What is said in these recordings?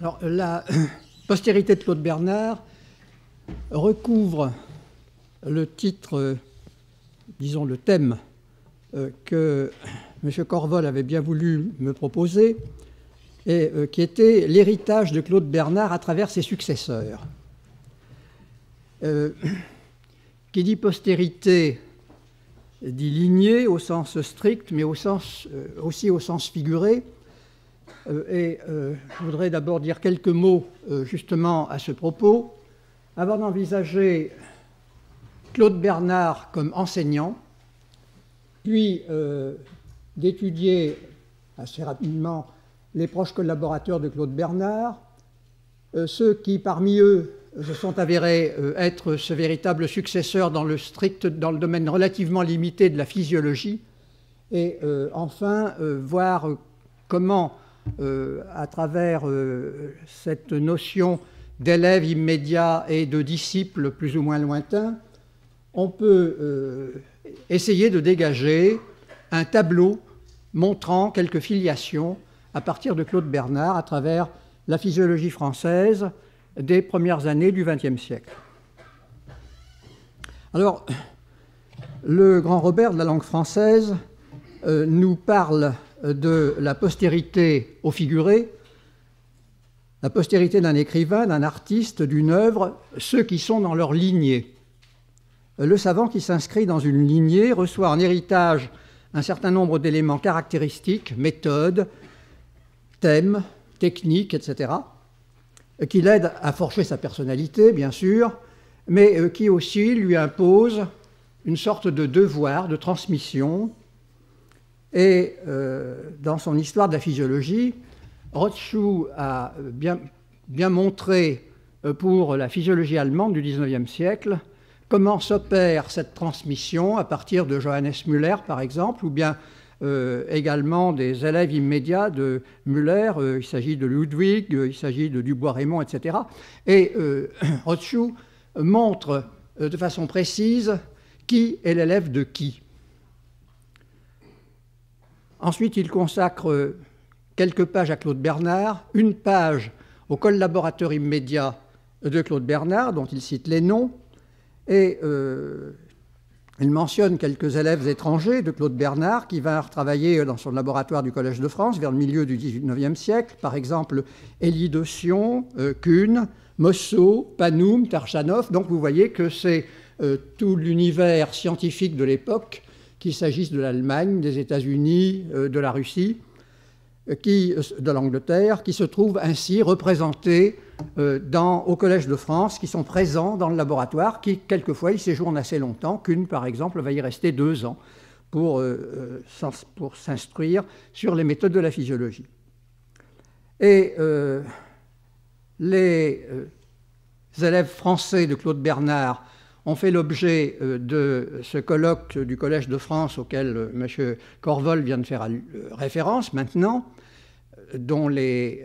Alors, la postérité de Claude Bernard recouvre le titre, disons le thème que M. Corvol avait bien voulu me proposer, et qui était l'héritage de Claude Bernard à travers ses successeurs. Qui dit postérité dit lignée au sens strict, mais aussi au sens figuré. Je voudrais d'abord dire quelques mots justement à ce propos, avant d'envisager Claude Bernard comme enseignant, puis d'étudier assez rapidement les proches collaborateurs de Claude Bernard, ceux qui parmi eux se sont avérés être ce véritable successeur dans le domaine relativement limité de la physiologie, et enfin voir comment, à travers cette notion d'élève immédiat et de disciple plus ou moins lointain, on peut essayer de dégager un tableau montrant quelques filiations à partir de Claude Bernard à travers la physiologie française des premières années du XXe siècle. Alors, le grand Robert de la langue française nous parle de la postérité au figuré, la postérité d'un écrivain, d'un artiste, d'une œuvre, ceux qui sont dans leur lignée. Le savant qui s'inscrit dans une lignée reçoit en héritage un certain nombre d'éléments caractéristiques, méthodes, thèmes, techniques, etc., qui l'aident à forger sa personnalité, bien sûr, mais qui aussi lui imposent une sorte de devoir de transmission. Et dans son histoire de la physiologie, Rothschild a bien montré pour la physiologie allemande du XIXe siècle comment s'opère cette transmission à partir de Johannes Müller, par exemple, ou bien également des élèves immédiats de Müller. Il s'agit de Ludwig, il s'agit de Dubois-Raymond, etc. Et Rothschild montre de façon précise qui est l'élève de qui. Ensuite, il consacre quelques pages à Claude Bernard, une page aux collaborateurs immédiats de Claude Bernard, dont il cite les noms, et il mentionne quelques élèves étrangers de Claude Bernard qui vinrent travailler dans son laboratoire du Collège de France vers le milieu du XIXe siècle, par exemple Élie de Sion, Kuhn, Mosso, Panoum, Tarchanov. Donc vous voyez que c'est tout l'univers scientifique de l'époque, qu'il s'agisse de l'Allemagne, des États-Unis, de la Russie, de l'Angleterre, qui se trouvent ainsi représentés au Collège de France, qui sont présents dans le laboratoire, qui quelquefois y séjournent assez longtemps. Kuhn, par exemple, va y rester 2 ans pour s'instruire sur les méthodes de la physiologie. Et les élèves français de Claude Bernard ont fait l'objet de ce colloque du Collège de France auquel M. Corvol vient de faire référence maintenant, dont les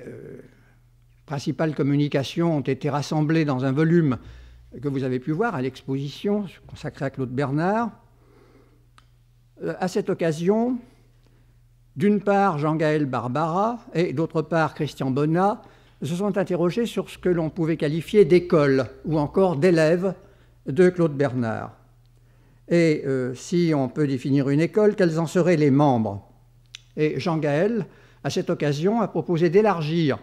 principales communications ont été rassemblées dans un volume que vous avez pu voir à l'exposition consacrée à Claude Bernard. À cette occasion, d'une part Jean-Gaël Barbara et d'autre part Christian Bonnat se sont interrogés sur ce que l'on pouvait qualifier d'école ou encore d'élève de Claude Bernard. Et si on peut définir une école, quels en seraient les membres? Et Jean-Gaël, à cette occasion, a proposé d'élargir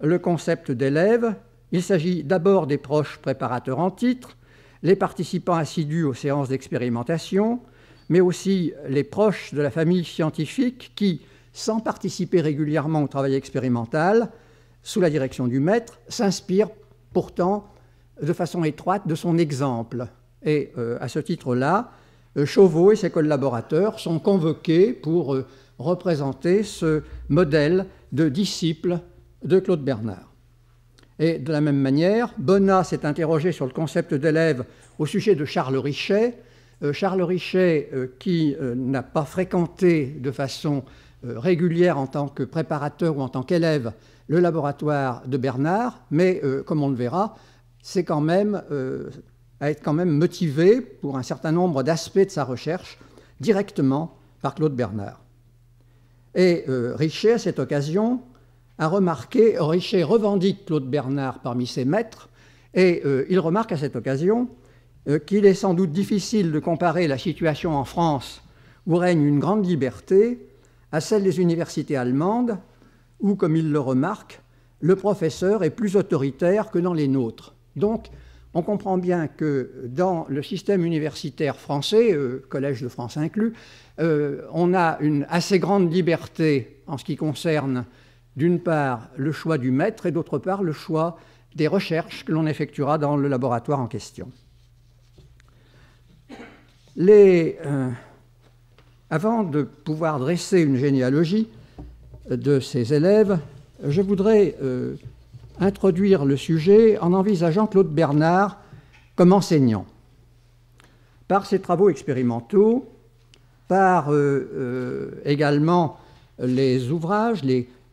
le concept d'élève. Il s'agit d'abord des proches préparateurs en titre, les participants assidus aux séances d'expérimentation, mais aussi les proches de la famille scientifique qui, sans participer régulièrement au travail expérimental, sous la direction du maître, s'inspirent pourtant de façon étroite de son exemple. Et à ce titre-là, Chauveau et ses collaborateurs sont convoqués pour représenter ce modèle de disciple de Claude Bernard. Et de la même manière, Bonnat s'est interrogé sur le concept d'élève au sujet de Charles Richet. Charles Richet, qui n'a pas fréquenté de façon régulière en tant que préparateur ou en tant qu'élève le laboratoire de Bernard, mais comme on le verra, c'est quand même à être quand même motivé pour un certain nombre d'aspects de sa recherche directement par Claude Bernard. Et Richet, à cette occasion, a remarqué, Richer revendique Claude Bernard parmi ses maîtres, et il remarque à cette occasion qu'il est sans doute difficile de comparer la situation en France, où règne une grande liberté, à celle des universités allemandes, où, comme il le remarque, le professeur est plus autoritaire que dans les nôtres. Donc, on comprend bien que dans le système universitaire français, Collège de France inclus, on a une assez grande liberté en ce qui concerne, d'une part, le choix du maître et d'autre part, le choix des recherches que l'on effectuera dans le laboratoire en question. Avant de pouvoir dresser une généalogie de ces élèves, je voudrais introduire le sujet en envisageant Claude Bernard comme enseignant. Par ses travaux expérimentaux, par également les ouvrages,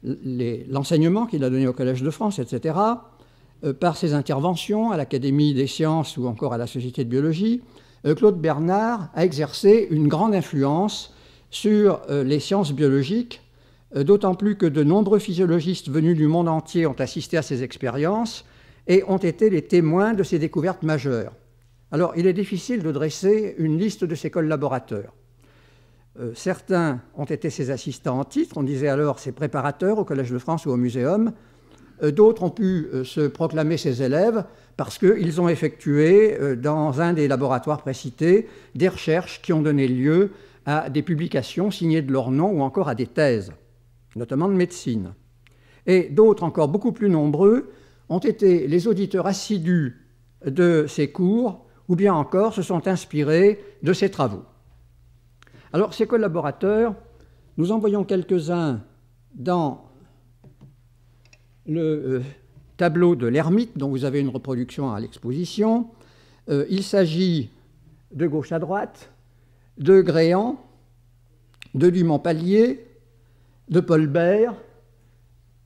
l'enseignement qu'il a donné au Collège de France, etc., par ses interventions à l'Académie des sciences ou encore à la Société de biologie, Claude Bernard a exercé une grande influence sur les sciences biologiques, d'autant plus que de nombreux physiologistes venus du monde entier ont assisté à ces expériences et ont été les témoins de ces découvertes majeures. Alors, il est difficile de dresser une liste de ses collaborateurs. Certains ont été ses assistants en titre, on disait alors ses préparateurs au Collège de France ou au Muséum. D'autres ont pu se proclamer ses élèves parce qu'ils ont effectué dans un des laboratoires précités des recherches qui ont donné lieu à des publications signées de leur nom ou encore à des thèses, notamment de médecine. Et d'autres, encore beaucoup plus nombreux, ont été les auditeurs assidus de ses cours ou bien encore se sont inspirés de ses travaux. Alors, ces collaborateurs, nous en voyons quelques-uns dans le tableau de l'ermite, dont vous avez une reproduction à l'exposition. Il s'agit de gauche à droite, de Gréhan, de Dumont-Pallier, de Paul Bert,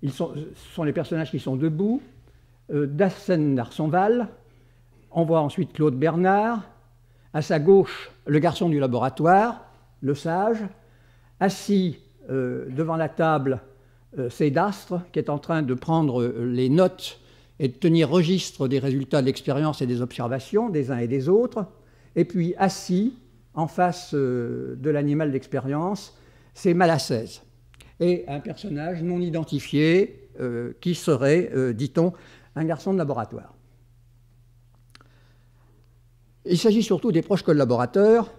ce sont les personnages qui sont debout, d'Arsène d'Arsonval. On voit ensuite Claude Bernard, à sa gauche le garçon du laboratoire, le sage, assis devant la table, c'est Dastre qui est en train de prendre les notes et de tenir registre des résultats de l'expérience et des observations des uns et des autres. Et puis assis en face de l'animal d'expérience, c'est Malassez. Et un personnage non identifié qui serait, dit-on, un garçon de laboratoire. Il s'agit surtout des proches collaborateurs,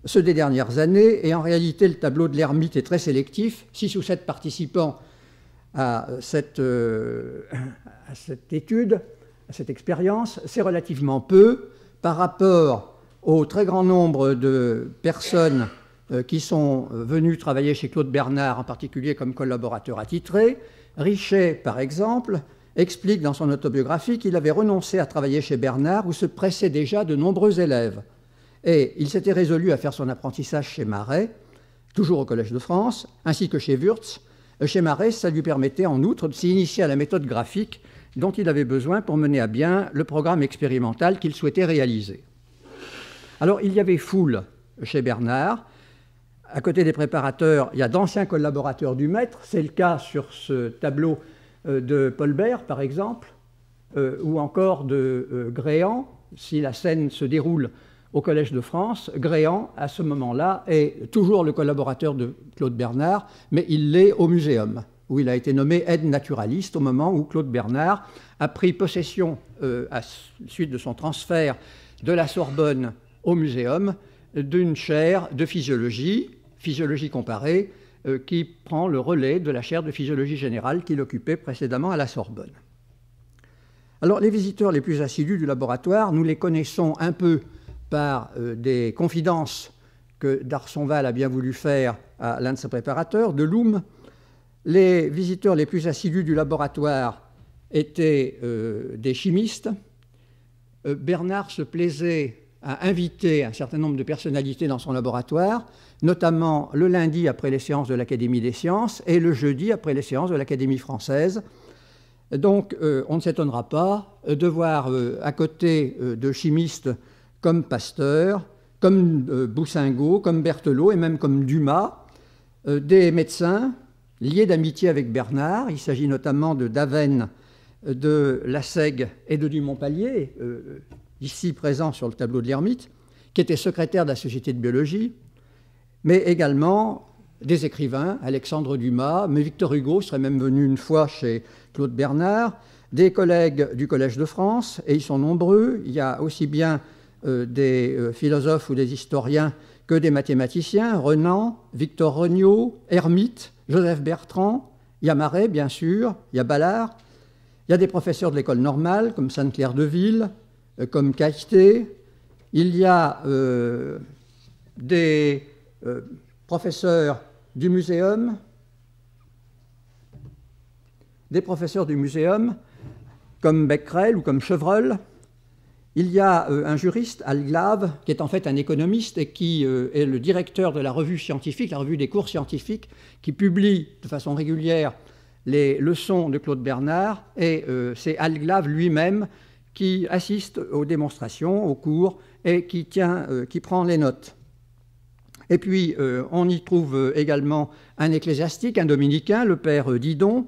ceux des dernières années, et en réalité le tableau de l'ermite est très sélectif, 6 ou 7 participants à cette étude, à cette expérience, c'est relativement peu par rapport au très grand nombre de personnes qui sont venues travailler chez Claude Bernard, en particulier comme collaborateur attitré. Richer, par exemple, explique dans son autobiographie qu'il avait renoncé à travailler chez Bernard, où se pressaient déjà de nombreux élèves. Et il s'était résolu à faire son apprentissage chez Marais, toujours au Collège de France, ainsi que chez Wurtz. Chez Marais, ça lui permettait en outre de s'initier à la méthode graphique dont il avait besoin pour mener à bien le programme expérimental qu'il souhaitait réaliser. Alors, il y avait foule chez Bernard. À côté des préparateurs, il y a d'anciens collaborateurs du maître. C'est le cas sur ce tableau de Paul Bert, par exemple, ou encore de Gréhan. Si la scène se déroule au Collège de France, Gréhan, à ce moment-là, est toujours le collaborateur de Claude Bernard, mais il l'est au Muséum, où il a été nommé aide-naturaliste au moment où Claude Bernard a pris possession, à la suite de son transfert de la Sorbonne au Muséum, d'une chaire de physiologie comparée, qui prend le relais de la chaire de physiologie générale qu'il occupait précédemment à la Sorbonne. Alors, les visiteurs les plus assidus du laboratoire, nous les connaissons un peu par des confidences que d'Arsonval a bien voulu faire à l'un de ses préparateurs, de Loum. Les visiteurs les plus assidus du laboratoire étaient des chimistes. Bernard se plaisait à inviter un certain nombre de personnalités dans son laboratoire, notamment le lundi après les séances de l'Académie des sciences et le jeudi après les séances de l'Académie française. Donc, on ne s'étonnera pas de voir à côté de chimistes comme Pasteur, comme Boussingault, comme Berthelot et même comme Dumas, des médecins, lié d'amitié avec Bernard. Il s'agit notamment de Davesne, de Lasègue et de Dumont-Pallier, ici présent sur le tableau de l'Ermite, qui était secrétaire de la Société de biologie, mais également des écrivains, Alexandre Dumas, mais Victor Hugo serait même venu une fois chez Claude Bernard, des collègues du Collège de France, et ils sont nombreux. Il y a aussi bien des philosophes ou des historiens que des mathématiciens, Renan, Victor Regnault, Hermite, Joseph Bertrand, il y a Marais, bien sûr, il y a Ballard, il y a des professeurs de l'école normale, comme Sainte-Claire de Ville, comme Cailletet, il y a des professeurs du muséum, comme Becquerel ou comme Chevreul. Il y a un juriste, Alglave, qui est en fait un économiste et qui est le directeur de la revue scientifique, la revue des cours scientifiques, qui publie de façon régulière les leçons de Claude Bernard. Et c'est Alglave lui-même qui assiste aux démonstrations, aux cours, et qui prend les notes. Et puis, on y trouve également un ecclésiastique, un dominicain, le père Didon,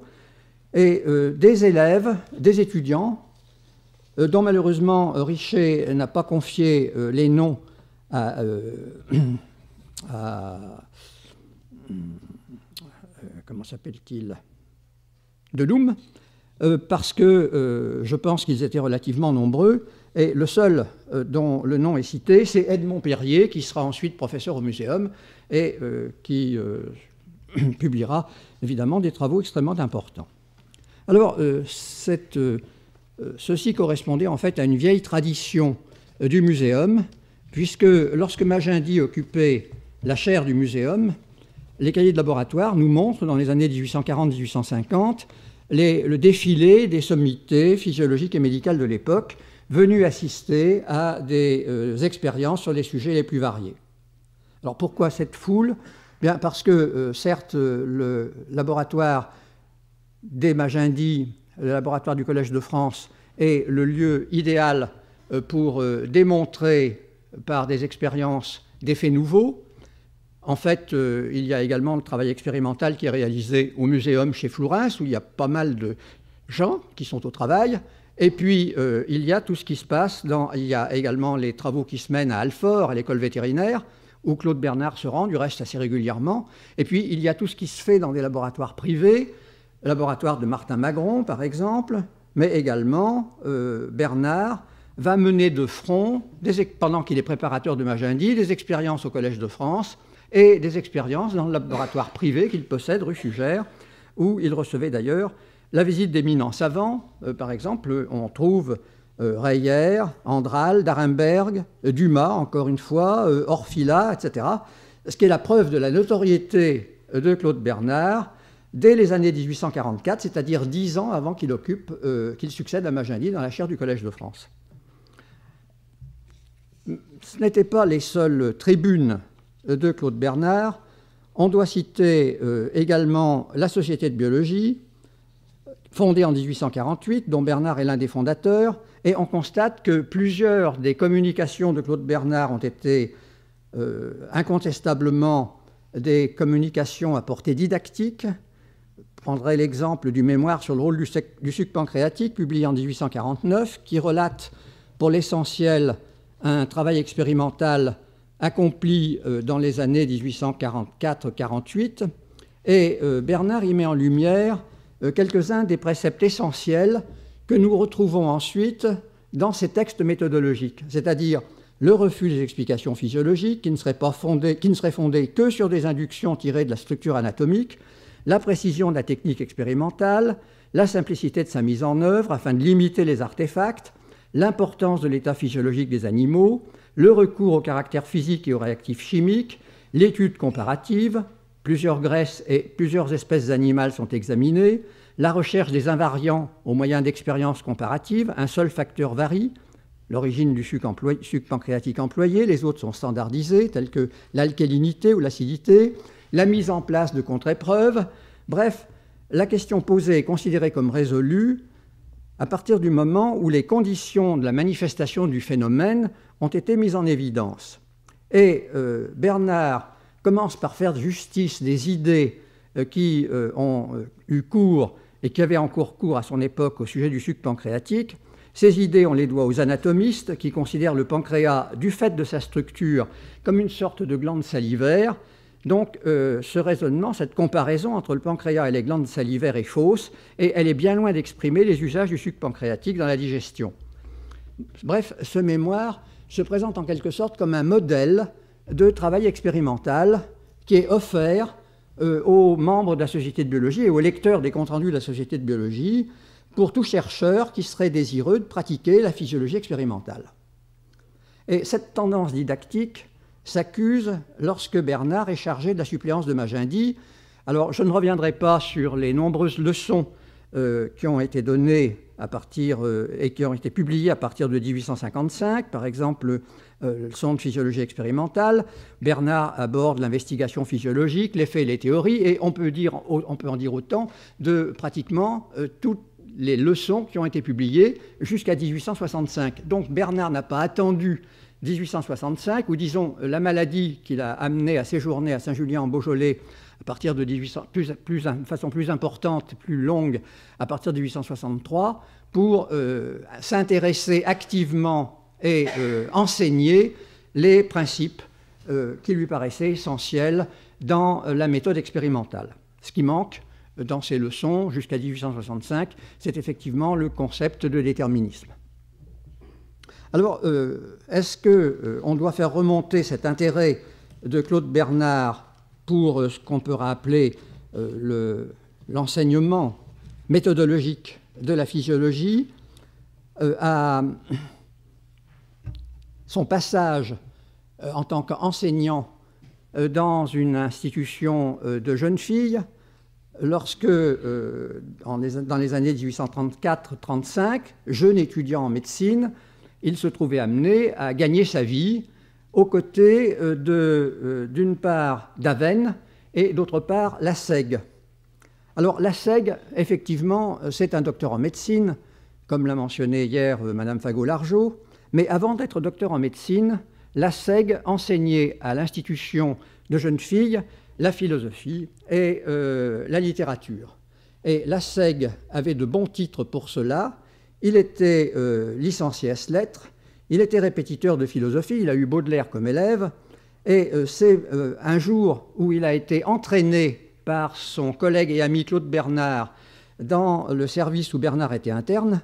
et des élèves, des étudiants, dont malheureusement Richer n'a pas confié les noms à comment s'appelle-t-il, Deloum, parce que je pense qu'ils étaient relativement nombreux, et le seul dont le nom est cité, c'est Edmond Perrier, qui sera ensuite professeur au muséum et qui publiera évidemment des travaux extrêmement importants. Alors, ceci correspondait en fait à une vieille tradition du muséum, puisque lorsque Magendie occupait la chaire du muséum, les cahiers de laboratoire nous montrent, dans les années 1840-1850, le défilé des sommités physiologiques et médicales de l'époque, venus assister à des expériences sur les sujets les plus variés. Alors pourquoi cette foule? Bien parce que, certes, le laboratoire des Magendie, le laboratoire du Collège de France, est le lieu idéal pour démontrer par des expériences des faits nouveaux. En fait, il y a également le travail expérimental qui est réalisé au muséum chez Flourens, où il y a pas mal de gens qui sont au travail. Et puis, il y a tout ce qui se passe il y a également les travaux qui se mènent à Alfort, à l'école vétérinaire, où Claude Bernard se rend, du reste assez régulièrement. Et puis, il y a tout ce qui se fait dans des laboratoires privés, le laboratoire de Martin Magron, par exemple, mais également Bernard va mener de front, pendant qu'il est préparateur de Magendie, des expériences au Collège de France et des expériences dans le laboratoire privé qu'il possède, rue Fugère, où il recevait d'ailleurs la visite d'éminents savants. Par exemple, on trouve Reyer, Andral, d'Arenberg, Dumas, encore une fois, Orfila, etc. Ce qui est la preuve de la notoriété de Claude Bernard dès les années 1844, c'est-à-dire 10 ans avant qu'il succède à Magendie dans la chaire du Collège de France. Ce n'étaient pas les seules tribunes de Claude Bernard. On doit citer également la Société de biologie, fondée en 1848, dont Bernard est l'un des fondateurs, et on constate que plusieurs des communications de Claude Bernard ont été incontestablement des communications à portée didactique. Je prendrai l'exemple du mémoire sur le rôle du suc pancréatique, publié en 1849, qui relate pour l'essentiel un travail expérimental accompli dans les années 1844-48. Et Bernard y met en lumière quelques-uns des préceptes essentiels que nous retrouvons ensuite dans ces textes méthodologiques, c'est-à-dire le refus des explications physiologiques qui ne seraient fondées que sur des inductions tirées de la structure anatomique, la précision de la technique expérimentale, la simplicité de sa mise en œuvre afin de limiter les artefacts, l'importance de l'état physiologique des animaux, le recours au caractère physique et aux réactifs chimiques, l'étude comparative, plusieurs graisses et plusieurs espèces animales sont examinées, la recherche des invariants au moyen d'expériences comparatives, un seul facteur varie, l'origine du suc pancréatique employé, les autres sont standardisés, tels que l'alcalinité ou l'acidité, la mise en place de contre-épreuves. Bref, la question posée est considérée comme résolue à partir du moment où les conditions de la manifestation du phénomène ont été mises en évidence. Et Bernard commence par faire justice des idées qui ont eu cours et qui avaient encore cours à son époque au sujet du suc pancréatique. Ces idées, on les doit aux anatomistes qui considèrent le pancréas, du fait de sa structure, comme une sorte de glande salivaire. Donc ce raisonnement, cette comparaison entre le pancréas et les glandes salivaires est fausse et elle est bien loin d'exprimer les usages du suc pancréatique dans la digestion. Bref, ce mémoire se présente en quelque sorte comme un modèle de travail expérimental qui est offert aux membres de la Société de biologie et aux lecteurs des comptes rendus de la Société de biologie pour tout chercheur qui serait désireux de pratiquer la physiologie expérimentale. Et cette tendance didactique s'accuse lorsque Bernard est chargé de la suppléance de Magendie. Alors, je ne reviendrai pas sur les nombreuses leçons qui ont été données et qui ont été publiées à partir de 1855, par exemple, leçon de physiologie expérimentale. Bernard aborde l'investigation physiologique, les faits et les théories, et on peut en dire autant de pratiquement toutes les leçons qui ont été publiées jusqu'à 1865. Donc, Bernard n'a pas attendu 1865, ou disons la maladie qui l'a amené à séjourner à Saint-Julien-en-Beaujolais à partir de de façon plus importante, plus longue, à partir de 1863, pour s'intéresser activement et enseigner les principes qui lui paraissaient essentiels dans la méthode expérimentale. Ce qui manque dans ces leçons jusqu'à 1865, c'est effectivement le concept de déterminisme. Alors, est-ce qu'on doit faire remonter cet intérêt de Claude Bernard pour ce qu'on peut appeler l'enseignement méthodologique de la physiologie à son passage en tant qu'enseignant dans une institution de jeunes filles, lorsque, dans les années 1834-35, jeune étudiant en médecine, il se trouvait amené à gagner sa vie aux côtés d'une part d'Avesnes et d'autre part Lasègue. Alors Lasègue, effectivement, c'est un docteur en médecine, comme l'a mentionné hier Madame Fagot-Largeau, mais avant d'être docteur en médecine, Lasègue enseignait à l'institution de jeunes filles la philosophie et la littérature. Et Lasègue avait de bons titres pour cela. Il était licencié ès lettres, il était répétiteur de philosophie, il a eu Baudelaire comme élève, et c'est un jour où il a été entraîné par son collègue et ami Claude Bernard dans le service où Bernard était interne,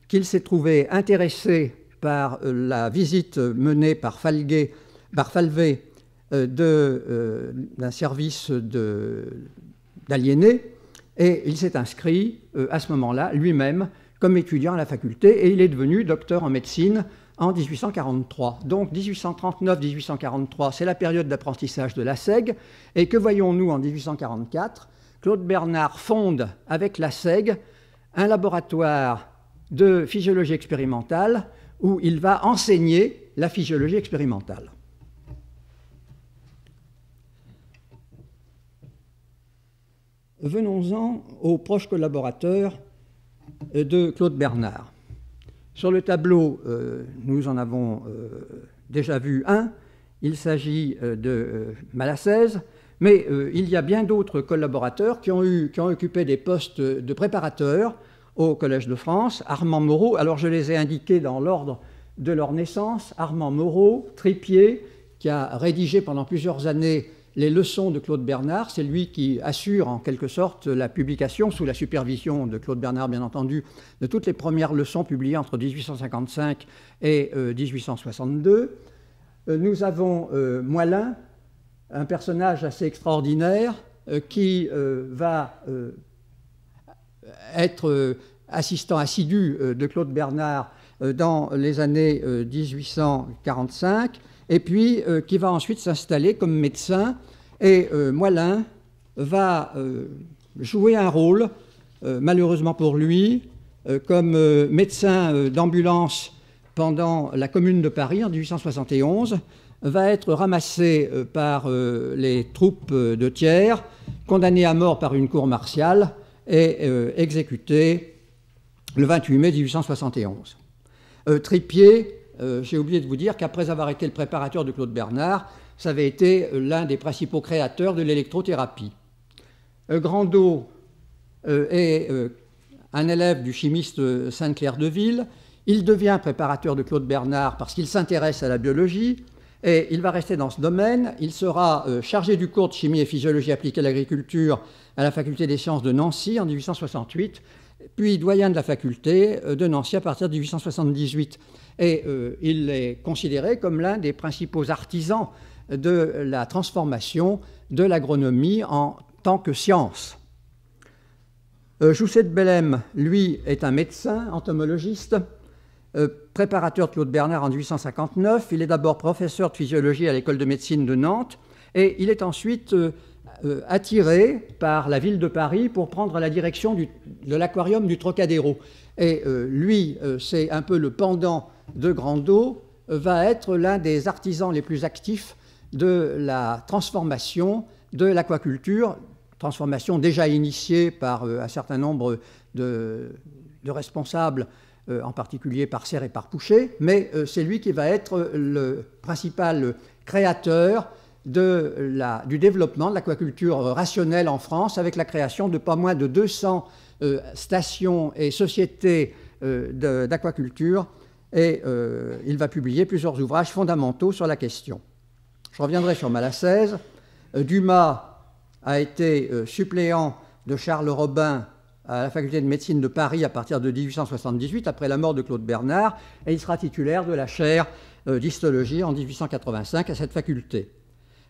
qu'il s'est trouvé intéressé par la visite menée par Falvet d'un service d'aliénés, et il s'est inscrit à ce moment-là lui-même comme étudiant à la faculté, et il est devenu docteur en médecine en 1843. Donc 1839-1843, c'est la période d'apprentissage de Lasègue, et que voyons-nous en 1844 ? Claude Bernard fonde avec Lasègue un laboratoire de physiologie expérimentale où il va enseigner la physiologie expérimentale. Venons-en aux proches collaborateurs de Claude Bernard. Sur le tableau, nous en avons déjà vu un. Il s'agit de Malassez, mais il y a bien d'autres collaborateurs qui ont occupé des postes de préparateurs au Collège de France. Armand Moreau, alors je les ai indiqués dans l'ordre de leur naissance. Armand Moreau, Tripier, qui a rédigé pendant plusieurs années les leçons de Claude Bernard, c'est lui qui assure en quelque sorte la publication, sous la supervision de Claude Bernard bien entendu, de toutes les premières leçons publiées entre 1855 et 1862. Nous avons Moilin, un personnage assez extraordinaire qui va être assistant assidu de Claude Bernard dans les années 1845, et puis qui va ensuite s'installer comme médecin. Et Moilin va jouer un rôle, malheureusement pour lui, comme médecin d'ambulance pendant la Commune de Paris en 1871, va être ramassé par les troupes de Thiers, condamné à mort par une cour martiale et exécuté le 28 mai 1871. Tripier, j'ai oublié de vous dire qu'après avoir été le préparateur de Claude Bernard, ça avait été l'un des principaux créateurs de l'électrothérapie. Grandot est un élève du chimiste Sainte-Claire-de-Ville. Il devient préparateur de Claude Bernard parce qu'il s'intéresse à la biologie et il va rester dans ce domaine. Il sera chargé du cours de chimie et physiologie appliquée à l'agriculture à la faculté des sciences de Nancy en 1868, puis doyen de la faculté de Nancy à partir de 1878. Et il est considéré comme l'un des principaux artisans de la transformation de l'agronomie en tant que science. Jousset de Bellem, lui, est un médecin entomologiste, préparateur de Claude Bernard en 1859. Il est d'abord professeur de physiologie à l'école de médecine de Nantes et il est ensuite attiré par la ville de Paris pour prendre la direction de l'aquarium du Trocadéro. Et lui, c'est un peu le pendant de Grandot, va être l'un des artisans les plus actifs de la transformation de l'aquaculture, transformation déjà initiée par un certain nombre de responsables, en particulier par Serre et par Pouchet, mais c'est lui qui va être le principal créateur du développement de l'aquaculture rationnelle en France, avec la création de pas moins de 200 stations et sociétés d'aquaculture, et il va publier plusieurs ouvrages fondamentaux sur la question. Je reviendrai sur Malassaise. Dumas a été suppléant de Charles Robin à la faculté de médecine de Paris à partir de 1878, après la mort de Claude Bernard, et il sera titulaire de la chaire d'histologie en 1885 à cette faculté.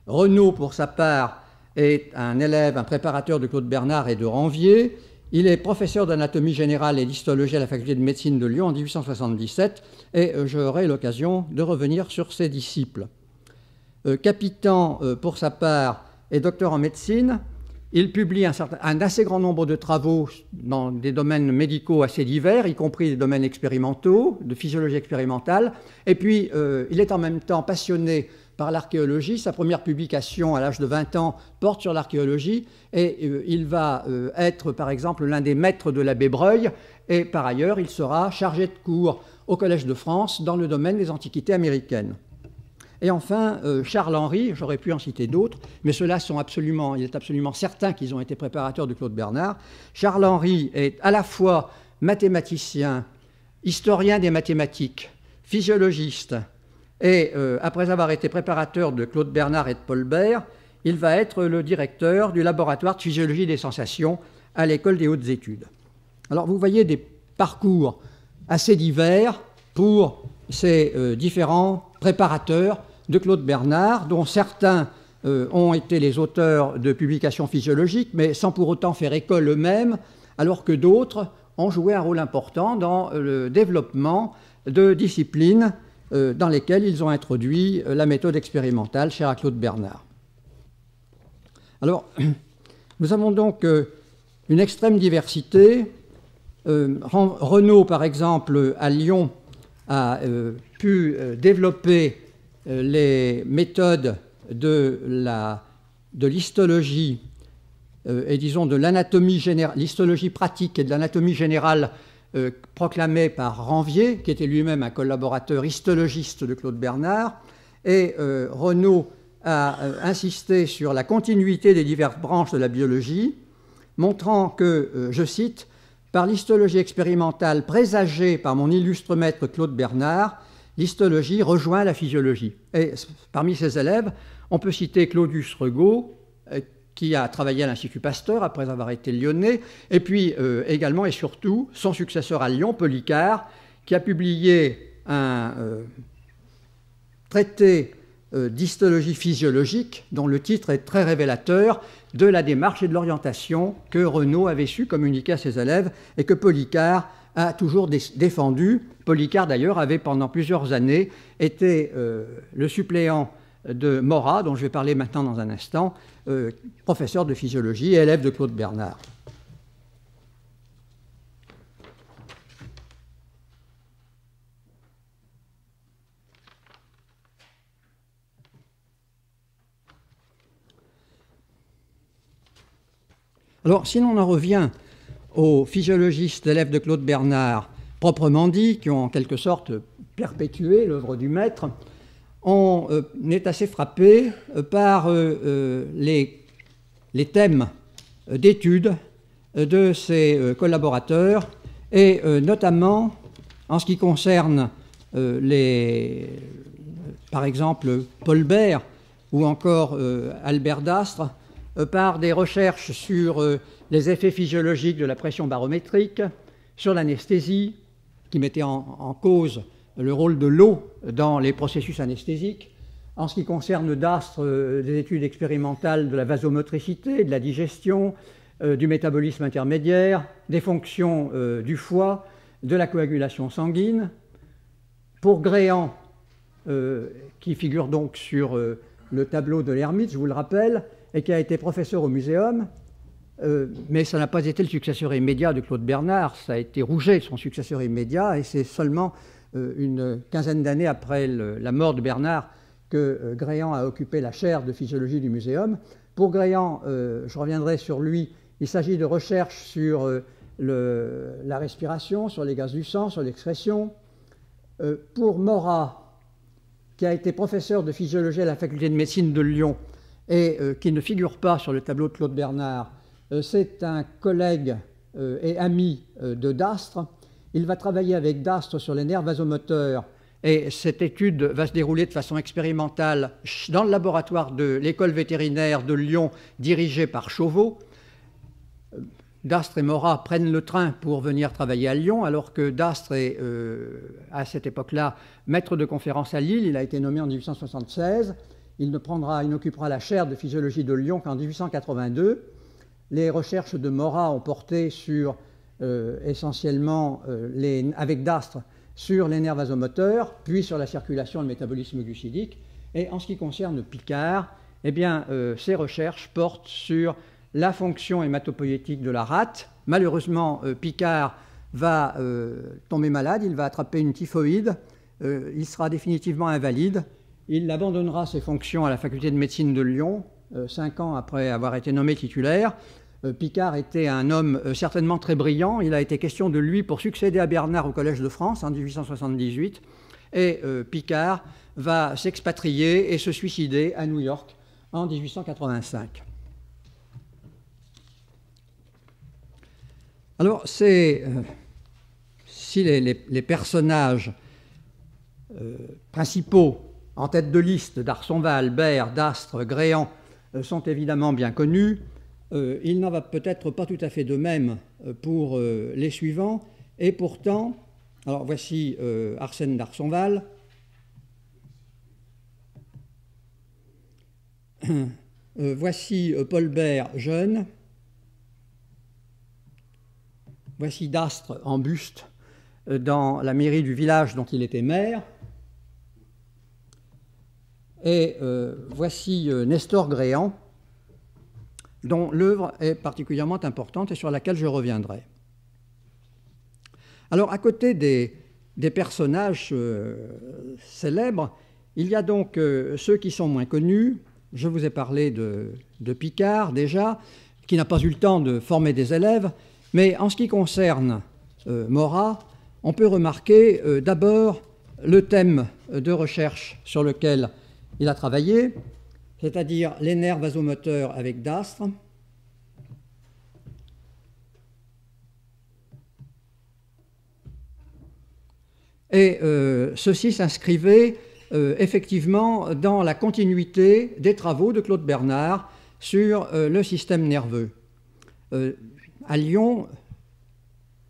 Renaud, pour sa part, est un élève, un préparateur de Claude Bernard et de Ranvier. Il est professeur d'anatomie générale et d'histologie à la faculté de médecine de Lyon en 1877, et j'aurai l'occasion de revenir sur ses disciples. Capitan, pour sa part, est docteur en médecine. Il publie un assez grand nombre de travaux dans des domaines médicaux assez divers, y compris des domaines expérimentaux, de physiologie expérimentale. Et puis, il est en même temps passionné par l'archéologie. Sa première publication à l'âge de 20 ans porte sur l'archéologie et il va être, par exemple, l'un des maîtres de l'abbé Breuil. Et par ailleurs, il sera chargé de cours au Collège de France dans le domaine des antiquités américaines. Et enfin, Charles-Henri, j'aurais pu en citer d'autres, mais ceux-là il est absolument certain qu'ils ont été préparateurs de Claude Bernard. Charles-Henri est à la fois mathématicien, historien des mathématiques, physiologiste, et après avoir été préparateur de Claude Bernard et de Paul Bert, il va être le directeur du laboratoire de physiologie des sensations à l'École des hautes études. Alors vous voyez des parcours assez divers pour ces différents préparateurs de Claude Bernard, dont certains ont été les auteurs de publications physiologiques, mais sans pour autant faire école eux-mêmes, alors que d'autres ont joué un rôle important dans le développement de disciplines dans lesquelles ils ont introduit la méthode expérimentale chère à Claude Bernard. Alors, nous avons donc une extrême diversité. Renaud, par exemple, à Lyon, a pu développer les méthodes de l'histologie et disons de l'anatomie générale, l'histologie pratique et de l'anatomie générale proclamée par Ranvier, qui était lui-même un collaborateur histologiste de Claude Bernard. Et Renaud a insisté sur la continuité des diverses branches de la biologie, montrant que, je cite, « Par l'histologie expérimentale présagée par mon illustre maître Claude Bernard, l'histologie rejoint la physiologie. » Et parmi ses élèves, on peut citer Claudius Regaud, qui a travaillé à l'Institut Pasteur après avoir été lyonnais, et puis également et surtout son successeur à Lyon, Polycarpe, qui a publié un traité d'histologie physiologique, dont le titre est très révélateur de la démarche et de l'orientation que Renaud avait su communiquer à ses élèves et que Polycarpe a toujours défendu. Polycarpe, d'ailleurs, avait pendant plusieurs années été le suppléant de Morat, dont je vais parler maintenant dans un instant, professeur de physiologie et élève de Claude Bernard. Alors, si l'on en revient aux physiologistes élèves de Claude Bernard, proprement dit, qui ont en quelque sorte perpétué l'œuvre du maître, on est assez frappé par les thèmes d'études de ses collaborateurs, et notamment en ce qui concerne par exemple Paul Bert ou encore Albert Dastre, par des recherches sur les effets physiologiques de la pression barométrique, sur l'anesthésie, qui mettait en cause le rôle de l'eau dans les processus anesthésiques. En ce qui concerne Dastre, des études expérimentales de la vasomotricité, de la digestion, du métabolisme intermédiaire, des fonctions du foie, de la coagulation sanguine. Pour Gréhan, qui figure donc sur le tableau de l'ermite, je vous le rappelle, et qui a été professeur au Muséum, mais ça n'a pas été le successeur immédiat de Claude Bernard, ça a été Rouget, son successeur immédiat, et c'est seulement une quinzaine d'années après la mort de Bernard que Gréhan a occupé la chaire de physiologie du Muséum. Pour Gréhan, je reviendrai sur lui, il s'agit de recherches sur la respiration, sur les gaz du sang, sur l'excrétion. Pour Morat, qui a été professeur de physiologie à la faculté de médecine de Lyon et qui ne figure pas sur le tableau de Claude Bernard, c'est un collègue et ami de Dastre. Il va travailler avec Dastre sur les nerfs vasomoteurs et cette étude va se dérouler de façon expérimentale dans le laboratoire de l'école vétérinaire de Lyon dirigé par Chauveau. Dastre et Morat prennent le train pour venir travailler à Lyon, alors que Dastre est, à cette époque-là, maître de conférence à Lille. Il a été nommé en 1876. Il occupera la chaire de physiologie de Lyon qu'en 1882. Les recherches de Morat ont porté sur, essentiellement, avec Dastre, sur les nerfs vasomoteurs, puis sur la circulation et le métabolisme glucidique. Et en ce qui concerne Picard, eh bien, ces recherches portent sur la fonction hématopoïétique de la rate. Malheureusement, Picard va tomber malade, il va attraper une typhoïde, il sera définitivement invalide. Il abandonnera ses fonctions à la faculté de médecine de Lyon, 5 ans après avoir été nommé titulaire. Picard était un homme certainement très brillant. Il a été question de lui pour succéder à Bernard au Collège de France en 1878. Et Picard va s'expatrier et se suicider à New York en 1885. Alors, si les personnages principaux en tête de liste d'Arsonval, Bert, Dastre, Gréhan sont évidemment bien connus, il n'en va peut-être pas tout à fait de même pour les suivants, et pourtant, alors voici Arsène d'Arsonval, voici Paul Bert jeune, voici Dastre en buste dans la mairie du village dont il était maire. Et voici Nestor Gréhan, dont l'œuvre est particulièrement importante et sur laquelle je reviendrai. Alors, à côté des personnages célèbres, il y a donc ceux qui sont moins connus. Je vous ai parlé de Picard, déjà, qui n'a pas eu le temps de former des élèves. Mais en ce qui concerne Morat, on peut remarquer d'abord le thème de recherche sur lequel il a travaillé, c'est-à-dire les nerfs vasomoteurs avec Dastre. Et ceci s'inscrivait effectivement dans la continuité des travaux de Claude Bernard sur le système nerveux. À Lyon,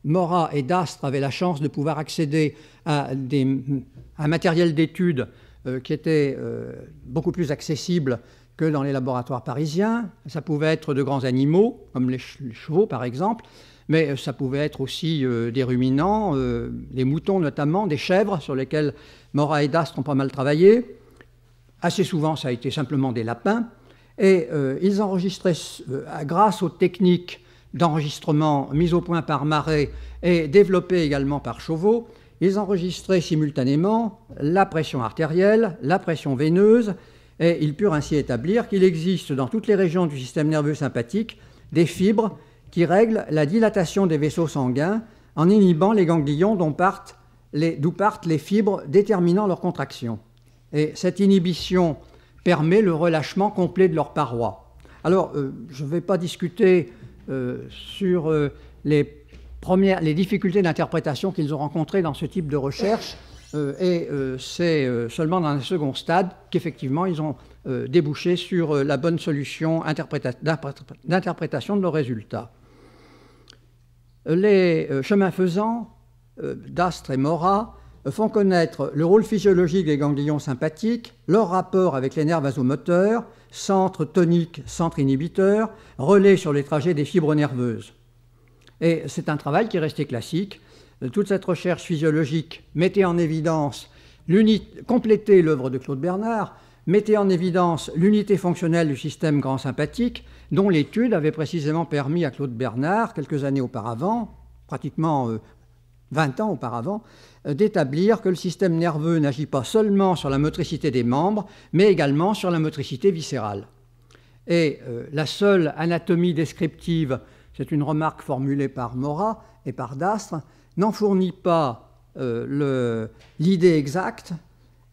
Morat et Dastre avaient la chance de pouvoir accéder à un matériel d'études qui était beaucoup plus accessible que dans les laboratoires parisiens. Ça pouvait être de grands animaux, comme les chevaux par exemple, mais ça pouvait être aussi des ruminants, des moutons notamment, des chèvres sur lesquels Morat et Dastre ont pas mal travaillé. Assez souvent, ça a été simplement des lapins. Et ils enregistraient, grâce aux techniques d'enregistrement mises au point par Marais et développées également par Chauveau, ils enregistraient simultanément la pression artérielle, la pression veineuse, et ils purent ainsi établir qu'il existe dans toutes les régions du système nerveux sympathique des fibres qui règlent la dilatation des vaisseaux sanguins en inhibant les ganglions d'où partent les fibres déterminant leur contraction. Et cette inhibition permet le relâchement complet de leurs parois. Alors, je ne vais pas discuter sur les difficultés d'interprétation qu'ils ont rencontrées dans ce type de recherche. Et c'est seulement dans un second stade qu'effectivement ils ont débouché sur la bonne solution d'interprétation de leurs résultats. Les chemins faisants d'Astre et Morat font connaître le rôle physiologique des ganglions sympathiques, leur rapport avec les nerfs vasomoteurs, centre tonique, centre inhibiteur, relais sur les trajets des fibres nerveuses. Et c'est un travail qui est resté classique. Toute cette recherche physiologique mettait en évidence complétait l'œuvre de Claude Bernard, mettait en évidence l'unité fonctionnelle du système grand sympathique, dont l'étude avait précisément permis à Claude Bernard, quelques années auparavant, pratiquement 20 ans auparavant, d'établir que le système nerveux n'agit pas seulement sur la motricité des membres, mais également sur la motricité viscérale. Et la seule anatomie descriptive, c'est une remarque formulée par Morat et par Dastre, n'en fournit pas l'idée exacte.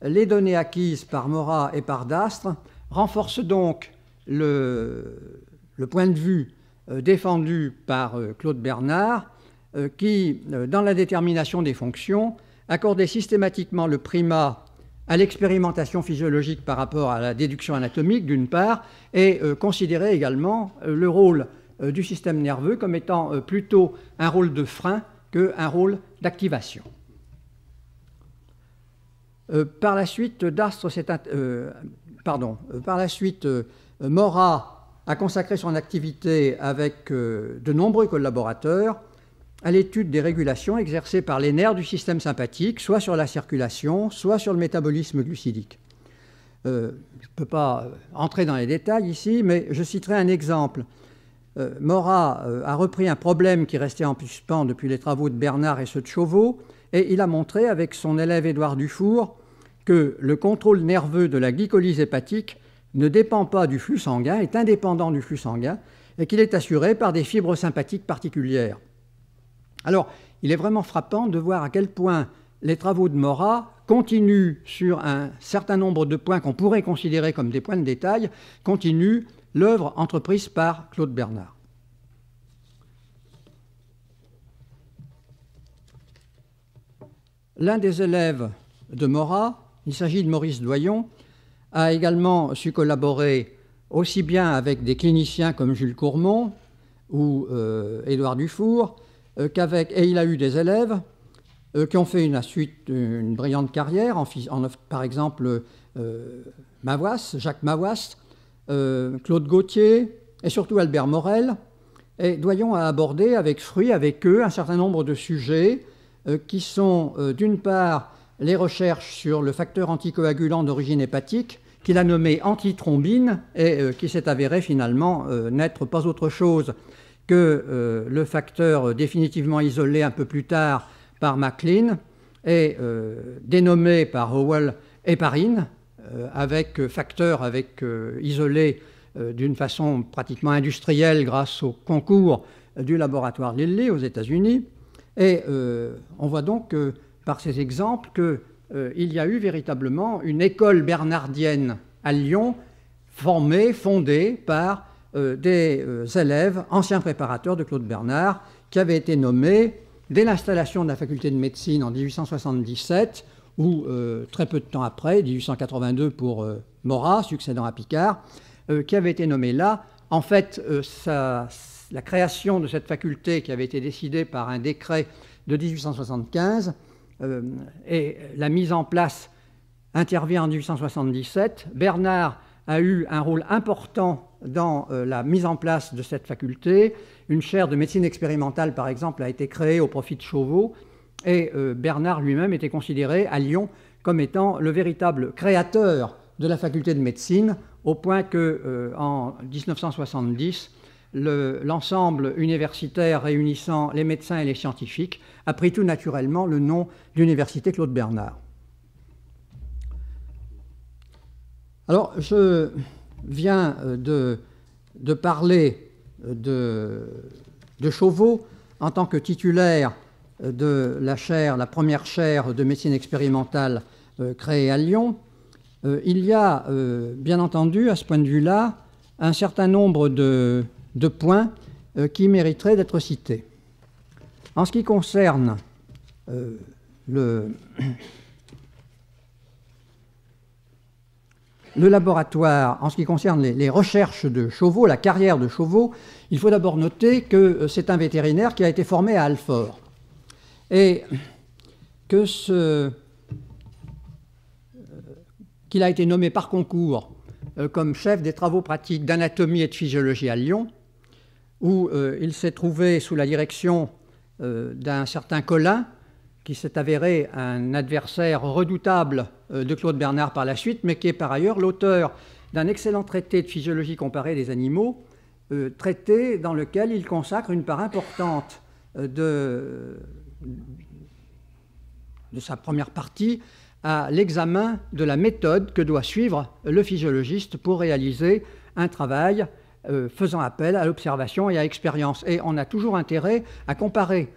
Les données acquises par Morat et par Dastre renforcent donc le point de vue défendu par Claude Bernard, qui, dans la détermination des fonctions, accordait systématiquement le primat à l'expérimentation physiologique par rapport à la déduction anatomique, d'une part, et considérait également le rôle du système nerveux comme étant plutôt un rôle de frein qu'un rôle d'activation. Par la suite, Morat a consacré son activité avec de nombreux collaborateurs à l'étude des régulations exercées par les nerfs du système sympathique, soit sur la circulation, soit sur le métabolisme glucidique. Je ne peux pas entrer dans les détails ici, mais je citerai un exemple. Morat a repris un problème qui restait en suspens depuis les travaux de Bernard et ceux de Chauveau, et il a montré avec son élève Édouard Dufour que le contrôle nerveux de la glycolyse hépatique ne dépend pas du flux sanguin, est indépendant du flux sanguin, et qu'il est assuré par des fibres sympathiques particulières. Alors, il est vraiment frappant de voir à quel point les travaux de Morat continuent sur un certain nombre de points qu'on pourrait considérer comme des points de détail, continuent l'œuvre entreprise par Claude Bernard. L'un des élèves de Morat, il s'agit de Maurice Doyon, a également su collaborer aussi bien avec des cliniciens comme Jules Courmont ou Édouard Dufour, et il a eu des élèves qui ont fait une brillante carrière, par exemple Jacques Mavoisse, Claude Gauthier et surtout Albert Morel. Et Doyon a abordé avec fruit, avec eux, un certain nombre de sujets qui sont d'une part les recherches sur le facteur anticoagulant d'origine hépatique, qu'il a nommé antithrombine et qui s'est avéré finalement n'être pas autre chose que le facteur définitivement isolé un peu plus tard par MacLean et dénommé par Howell héparine, avec facteur isolé d'une façon pratiquement industrielle grâce au concours du laboratoire Lilly aux États-Unis. Et on voit donc par ces exemples qu'il y a eu véritablement une école bernardienne à Lyon fondée par des élèves, anciens préparateurs de Claude Bernard, qui avaient été nommés dès l'installation de la faculté de médecine en 1877, ou très peu de temps après, 1882 pour Morat, succédant à Picard, qui avaient été nommés là. En fait, la création de cette faculté qui avait été décidée par un décret de 1875 et la mise en place intervient en 1877. Bernard a eu un rôle important dans la mise en place de cette faculté. Une chaire de médecine expérimentale, par exemple, a été créée au profit de Chauveau, et Bernard lui-même était considéré à Lyon comme étant le véritable créateur de la faculté de médecine, au point qu'en 1970, l'ensemble universitaire réunissant les médecins et les scientifiques a pris tout naturellement le nom d'Université Claude Bernard. Alors, je viens de parler de Chauveau en tant que titulaire de la première chaire de médecine expérimentale créée à Lyon. Il y a, bien entendu, à ce point de vue-là, un certain nombre de points qui mériteraient d'être cités. En ce qui concerne le laboratoire, en ce qui concerne les recherches de Chauveau, la carrière de Chauveau, il faut d'abord noter que c'est un vétérinaire qui a été formé à Alfort et qu'il a été nommé par concours comme chef des travaux pratiques d'anatomie et de physiologie à Lyon, où il s'est trouvé sous la direction d'un certain Collin, qui s'est avéré un adversaire redoutable de Claude Bernard par la suite, mais qui est par ailleurs l'auteur d'un excellent traité de physiologie comparée des animaux, traité dans lequel il consacre une part importante de sa première partie à l'examen de la méthode que doit suivre le physiologiste pour réaliser un travail faisant appel à l'observation et à l'expérience. Et on a toujours intérêt à comparer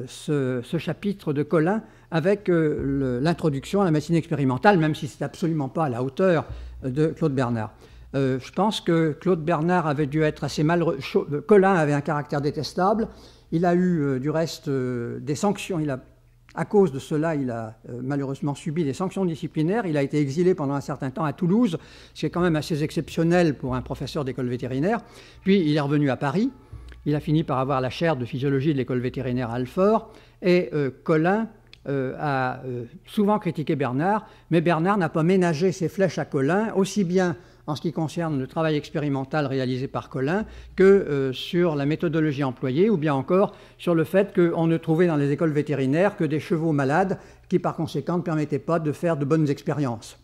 ce chapitre de Collin avec l'introduction à la médecine expérimentale, même si ce n'est absolument pas à la hauteur de Claude Bernard. Je pense que Claude Bernard avait dû être assez Collin avait un caractère détestable. Il a eu du reste des sanctions. À cause de cela, il a malheureusement subi des sanctions disciplinaires. Il a été exilé pendant un certain temps à Toulouse, ce qui est quand même assez exceptionnel pour un professeur d'école vétérinaire. Puis il est revenu à Paris. Il a fini par avoir la chaire de physiologie de l'école vétérinaire à Alfort. Et Collin a souvent critiqué Bernard, mais Bernard n'a pas ménagé ses flèches à Collin, aussi bien en ce qui concerne le travail expérimental réalisé par Collin que sur la méthodologie employée, ou bien encore sur le fait qu'on ne trouvait dans les écoles vétérinaires que des chevaux malades qui, par conséquent, ne permettaient pas de faire de bonnes expériences.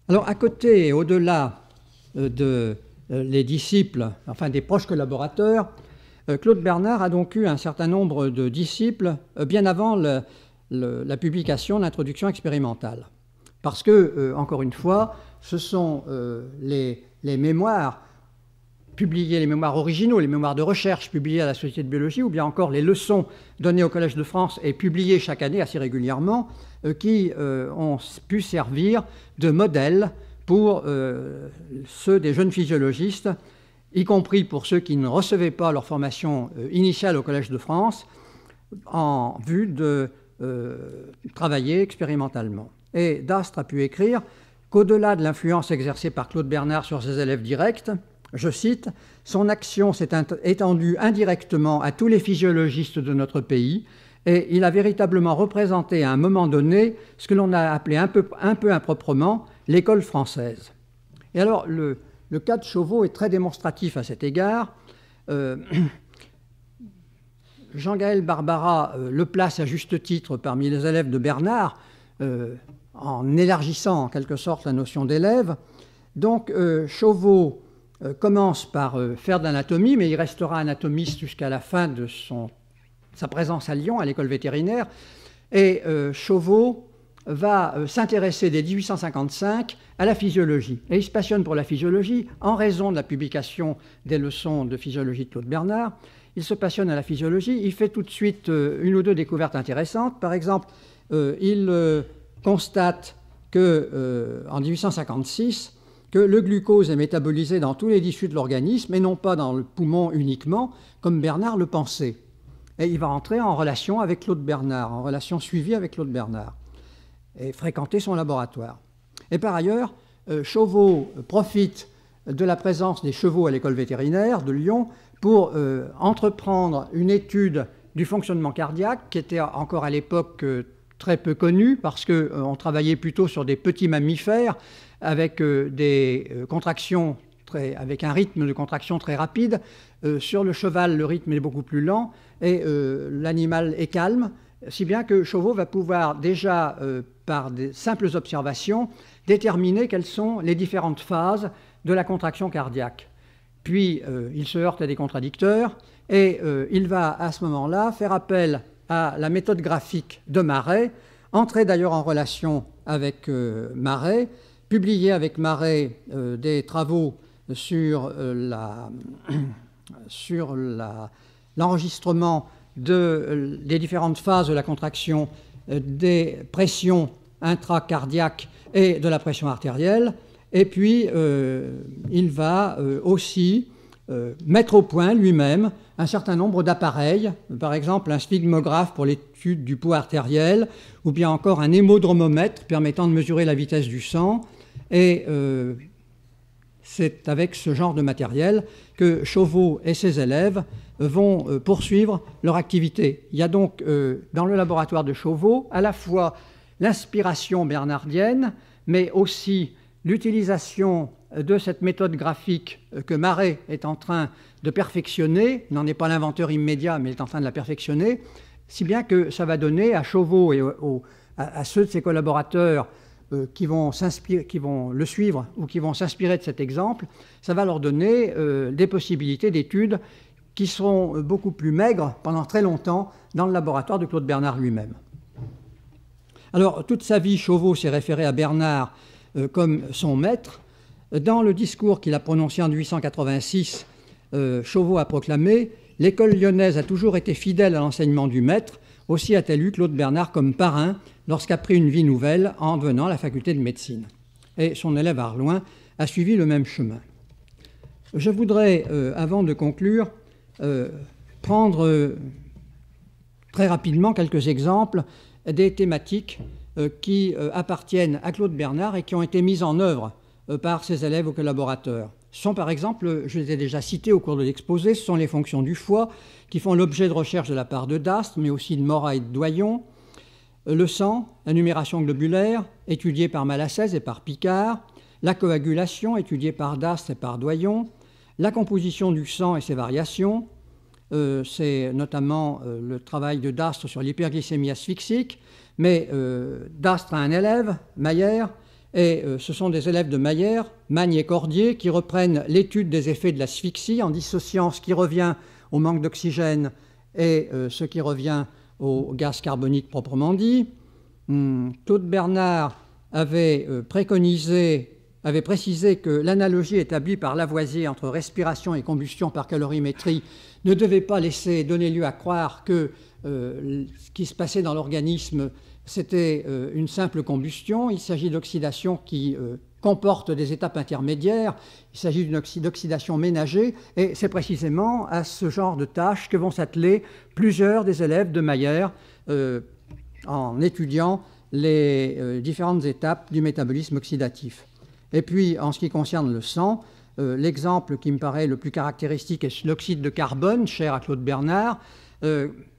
Alors, à côté et au-delà les disciples, enfin des proches collaborateurs, Claude Bernard a donc eu un certain nombre de disciples bien avant la publication de l'introduction expérimentale. Parce que, encore une fois, ce sont les mémoires publiés, les mémoires originaux, les mémoires de recherche publiés à la Société de biologie, ou bien encore les leçons données au Collège de France et publiées chaque année assez régulièrement, qui ont pu servir de modèle pour ceux des jeunes physiologistes, y compris pour ceux qui ne recevaient pas leur formation initiale au Collège de France, en vue de travailler expérimentalement. Et Dastre a pu écrire qu'au-delà de l'influence exercée par Claude Bernard sur ses élèves directs, je cite, « Son action s'est étendue indirectement à tous les physiologistes de notre pays et il a véritablement représenté à un moment donné ce que l'on a appelé un peu improprement l'école française. » Et alors, le cas de Chauveau est très démonstratif à cet égard. Jean-Gaël Barbara le place à juste titre parmi les élèves de Bernard, en élargissant en quelque sorte la notion d'élève. Donc, Chauveau commence par faire de l'anatomie, mais il restera anatomiste jusqu'à la fin de sa présence à Lyon, à l'école vétérinaire. Et Chauveau va s'intéresser dès 1855 à la physiologie. Et il se passionne pour la physiologie en raison de la publication des leçons de physiologie de Claude Bernard. Il se passionne à la physiologie, il fait tout de suite une ou deux découvertes intéressantes. Par exemple, il constate qu'en 1856, que le glucose est métabolisé dans tous les tissus de l'organisme et non pas dans le poumon uniquement, comme Bernard le pensait. Et il va entrer en relation avec Claude Bernard, en relation suivie avec Claude Bernard, et fréquenter son laboratoire. Et par ailleurs, Chauveau profite de la présence des chevaux à l'école vétérinaire de Lyon pour entreprendre une étude du fonctionnement cardiaque qui était encore à l'époque très peu connue parce qu'on travaillait plutôt sur des petits mammifères avec des contractions avec un rythme de contraction très rapide. Sur le cheval, le rythme est beaucoup plus lent et l'animal est calme, si bien que Chauveau va pouvoir déjà, par des simples observations, déterminer quelles sont les différentes phases de la contraction cardiaque. Puis, il se heurte à des contradicteurs et il va, à ce moment-là, faire appel à la méthode graphique de Marais, entrer d'ailleurs en relation avec Marais, publier avec Marais des travaux sur l'enregistrement des différentes phases de la contraction des pressions intracardiaques et de la pression artérielle. Et puis, il va aussi mettre au point lui-même un certain nombre d'appareils, par exemple un sphygmographe pour l'étude du poids artériel, ou bien encore un hémodromomètre permettant de mesurer la vitesse du sang. Et c'est avec ce genre de matériel que Chauveau et ses élèves vont poursuivre leur activité. Il y a donc dans le laboratoire de Chauveau à la fois l'inspiration bernardienne, mais aussi l'utilisation de cette méthode graphique que Marey est en train de perfectionner. Il n'en est pas l'inventeur immédiat, mais il est en train de la perfectionner, si bien que ça va donner à Chauveau et à ceux de ses collaborateurs qui vont le suivre ou qui vont s'inspirer de cet exemple, ça va leur donner des possibilités d'études qui seront beaucoup plus maigres pendant très longtemps dans le laboratoire de Claude Bernard lui-même. Alors, toute sa vie, Chauveau s'est référé à Bernard comme son maître. Dans le discours qu'il a prononcé en 1886, Chauveau a proclamé « L'école lyonnaise a toujours été fidèle à l'enseignement du maître, aussi a-t-elle eu Claude Bernard comme parrain lorsqu'a pris une vie nouvelle en devenant à la faculté de médecine. » Et son élève Arloin a suivi le même chemin. Je voudrais, avant de conclure, prendre très rapidement quelques exemples des thématiques qui appartiennent à Claude Bernard et qui ont été mises en œuvre par ses élèves ou collaborateurs. Ce sont par exemple, je les ai déjà cités au cours de l'exposé, ce sont les fonctions du foie qui font l'objet de recherches de la part de Dastre, mais aussi de Morat et de Doyon. Le sang, la numération globulaire, étudiée par Malassez et par Picard. La coagulation, étudiée par Dastre et par Doyon. La composition du sang et ses variations. C'est notamment le travail de Dastre sur l'hyperglycémie asphyxique. Mais Dastre a un élève, Mayer, et ce sont des élèves de Mayer, Magne et Cordier, qui reprennent l'étude des effets de l'asphyxie en dissociant ce qui revient au manque d'oxygène et ce qui revient au gaz carbonique proprement dit. Claude Bernard avait précisé que l'analogie établie par Lavoisier entre respiration et combustion par calorimétrie ne devait pas donner lieu à croire que ce qui se passait dans l'organisme c'était une simple combustion. Il s'agit d'oxydation qui comporte des étapes intermédiaires. Il s'agit d'une oxydation ménagée. Et c'est précisément à ce genre de tâches que vont s'atteler plusieurs des élèves de Mayer en étudiant les différentes étapes du métabolisme oxydatif. Et puis, en ce qui concerne le sang, l'exemple qui me paraît le plus caractéristique est l'oxyde de carbone, cher à Claude Bernard.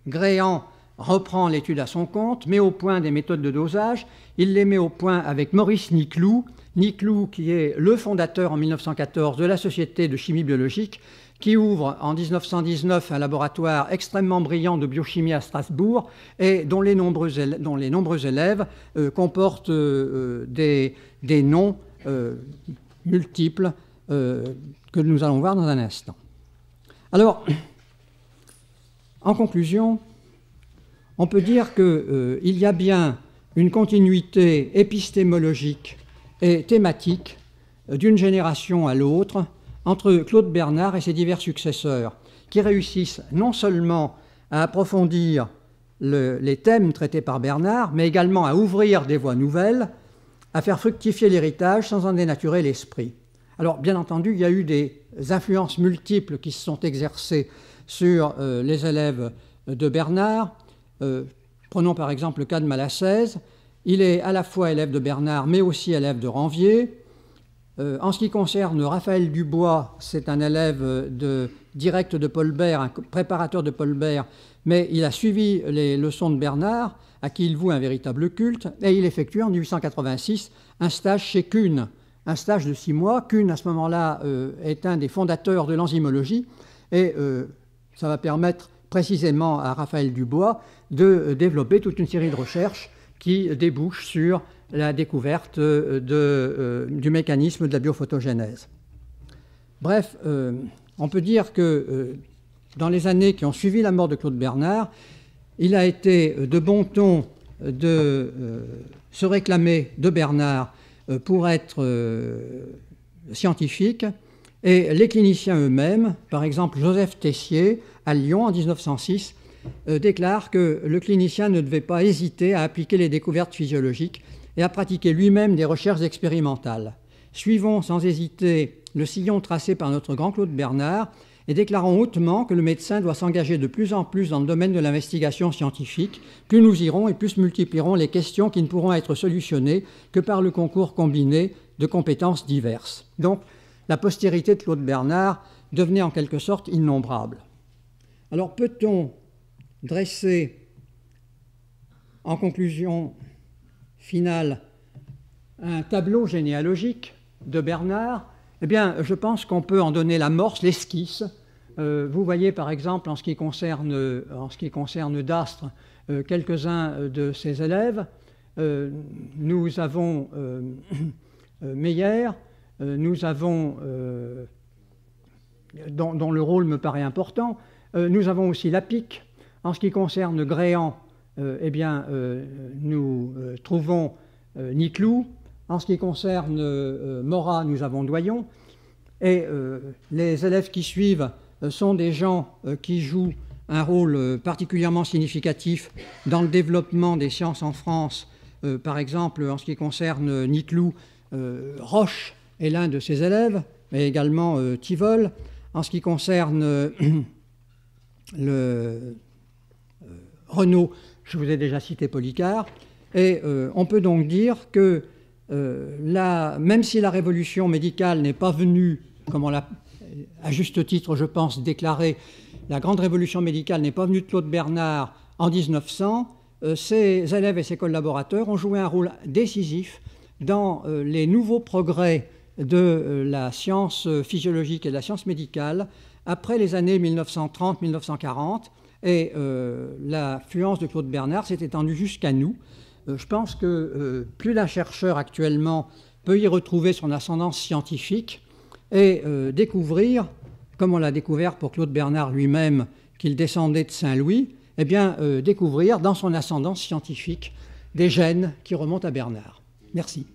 Gréhan reprend l'étude à son compte, met au point des méthodes de dosage. Il les met au point avec Maurice Niclou. Niclou, qui est le fondateur en 1914 de la Société de chimie biologique, qui ouvre en 1919 un laboratoire extrêmement brillant de biochimie à Strasbourg et dont les nombreux élèves comportent des noms multiples que nous allons voir dans un instant. Alors, en conclusion, on peut dire qu'il y a bien une continuité épistémologique et thématique d'une génération à l'autre entre Claude Bernard et ses divers successeurs, qui réussissent non seulement à approfondir les thèmes traités par Bernard, mais également à ouvrir des voies nouvelles, à faire fructifier l'héritage sans en dénaturer l'esprit. Alors, bien entendu, il y a eu des influences multiples qui se sont exercées sur les élèves de Bernard. Prenons par exemple le cas de Malassez. Il est à la fois élève de Bernard, mais aussi élève de Ranvier. En ce qui concerne Raphaël Dubois, c'est un élève direct de Paul Bert, un préparateur de Paul Bert, mais il a suivi les leçons de Bernard, à qui il voue un véritable culte, et il effectue en 1886 un stage chez Kuhn, un stage de 6 mois. Kuhn, à ce moment-là, est un des fondateurs de l'enzymologie, et ça va permettre précisément à Raphaël Dubois de développer toute une série de recherches qui débouchent sur la découverte du mécanisme de la biophotogénèse. Bref, on peut dire que dans les années qui ont suivi la mort de Claude Bernard, il a été de bon ton de se réclamer de Bernard pour être scientifique, et les cliniciens eux-mêmes, par exemple Joseph Tessier, à Lyon en 1906, déclare que le clinicien ne devait pas hésiter à appliquer les découvertes physiologiques et à pratiquer lui-même des recherches expérimentales. Suivons sans hésiter le sillon tracé par notre grand Claude Bernard et déclarons hautement que le médecin doit s'engager de plus en plus dans le domaine de l'investigation scientifique. Plus nous irons et plus multiplierons les questions qui ne pourront être solutionnées que par le concours combiné de compétences diverses. Donc, la postérité de Claude Bernard devenait en quelque sorte innombrable. Alors, peut-on dresser en conclusion finale un tableau généalogique de Bernard? Eh bien, je pense qu'on peut en donner l'amorce, l'esquisse. Vous voyez, par exemple, en ce qui concerne Dastre, quelques-uns de ses élèves. Nous avons Meyer, nous avons, dont le rôle me paraît important. Nous avons aussi Lapicque. En ce qui concerne Gréhan, eh bien, nous trouvons Niclou. En ce qui concerne Maurras, nous avons Doyon. Et les élèves qui suivent sont des gens qui jouent un rôle particulièrement significatif dans le développement des sciences en France. Par exemple, en ce qui concerne Niclou, Roche est l'un de ses élèves, mais également Thivol. En ce qui concerne Renaud, je vous ai déjà cité Policar. Et on peut donc dire que même si la révolution médicale n'est pas venue, comme on l'a à juste titre, je pense, déclaré, la grande révolution médicale n'est pas venue de Claude Bernard en 1900, ses élèves et ses collaborateurs ont joué un rôle décisif dans les nouveaux progrès de la science physiologique et de la science médicale après les années 1930-1940, et l'influence de Claude Bernard s'est étendue jusqu'à nous. Je pense que plus d'un chercheur actuellement peut y retrouver son ascendance scientifique et découvrir, comme on l'a découvert pour Claude Bernard lui-même, qu'il descendait de Saint-Louis, eh bien découvrir dans son ascendance scientifique des gènes qui remontent à Bernard. Merci.